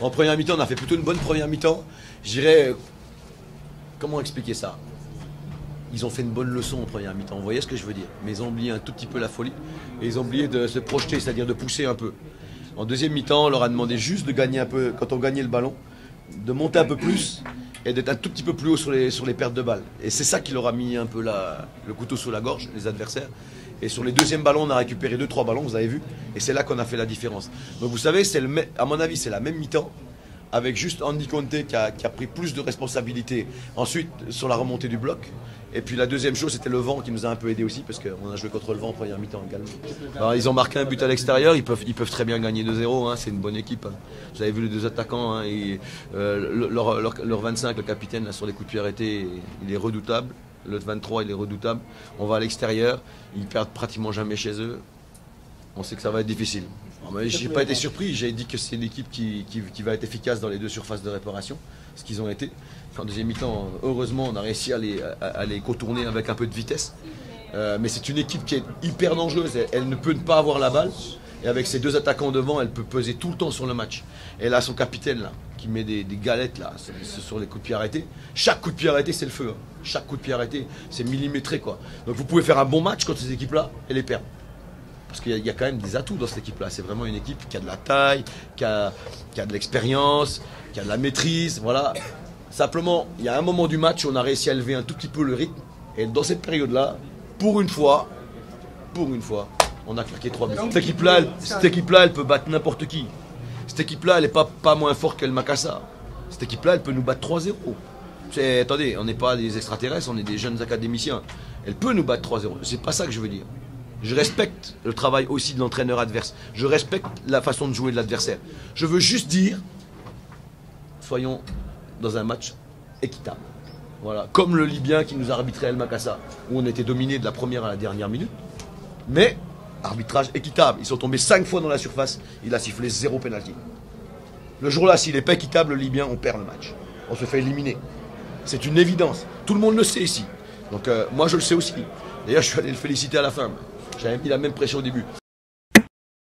En première mi-temps, on a fait plutôt une bonne première mi-temps. Je dirais, comment expliquer ça? Ils ont fait une bonne leçon en première mi-temps, vous voyez ce que je veux dire? Mais ils ont oublié un tout petit peu la folie et ils ont oublié de se projeter, c'est-à-dire de pousser un peu. En deuxième mi-temps, on leur a demandé juste de gagner un peu, quand on gagnait le ballon, de monter un peu plus et d'être un tout petit peu plus haut sur les pertes de balles. Et c'est ça qui leur a mis un peu le couteau sous la gorge, les adversaires. Et sur les deuxièmes ballons, on a récupéré 2-3 ballons, vous avez vu. Et c'est là qu'on a fait la différence. Donc vous savez, à mon avis, c'est la même mi-temps, avec juste Andy Conte qui a pris plus de responsabilités ensuite sur la remontée du bloc. Et puis la deuxième chose, c'était le vent qui nous a un peu aidé aussi, parce qu'on a joué contre le vent en première mi-temps également. Alors, ils ont marqué un but à l'extérieur, ils peuvent très bien gagner 2-0, hein, c'est une bonne équipe. Hein. Vous avez vu les deux attaquants, hein, leur 25, le capitaine, là, sur les coups de pied arrêtés, il est redoutable. Le 23, il est redoutable. On va à l'extérieur, ils perdent pratiquement jamais chez eux. On sait que ça va être difficile. Je n'ai pas été surpris, j'ai dit que c'est l'équipe qui va être efficace dans les deux surfaces de réparation, ce qu'ils ont été. En deuxième mi-temps, heureusement, on a réussi à les contourner avec un peu de vitesse. Mais c'est une équipe qui est hyper dangereuse, elle ne peut pas avoir la balle. Et avec ses deux attaquants devant, elle peut peser tout le temps sur le match. Et là, son capitaine, là, qui met des galettes là, sur les coups de pied arrêtés. Chaque coup de pied arrêté, c'est le feu. Hein. Chaque coup de pied arrêté, c'est millimétré, quoi. Donc vous pouvez faire un bon match contre ces équipes-là et les perdre. Parce qu'il y a quand même des atouts dans cette équipe-là. C'est vraiment une équipe qui a de la taille, qui a de l'expérience, qui a de la maîtrise. Voilà. Simplement, il y a un moment du match où on a réussi à élever un tout petit peu le rythme. Et dans cette période-là, pour une fois, on a claqué 3 buts. Cette équipe-là, elle peut battre n'importe qui. Cette équipe-là, elle n'est pas moins forte qu'elle Makassar. Cette équipe-là, elle peut nous battre 3-0. Attendez, on n'est pas des extraterrestres, on est des jeunes académiciens. Elle peut nous battre 3-0. C'est pas ça que je veux dire. Je respecte le travail aussi de l'entraîneur adverse. Je respecte la façon de jouer de l'adversaire. Je veux juste dire, soyons dans un match équitable. Voilà. Comme le Libyen qui nous a arbitré El Makassar, où on était dominé de la première à la dernière minute. Mais, arbitrage équitable. Ils sont tombés 5 fois dans la surface. Il a sifflé 0 pénalty. Le jour-là, s'il n'est pas équitable, le Libyen, on perd le match. On se fait éliminer. C'est une évidence. Tout le monde le sait ici. Donc moi, je le sais aussi. D'ailleurs, je suis allé le féliciter à la fin. J'avais mis la même pression au début.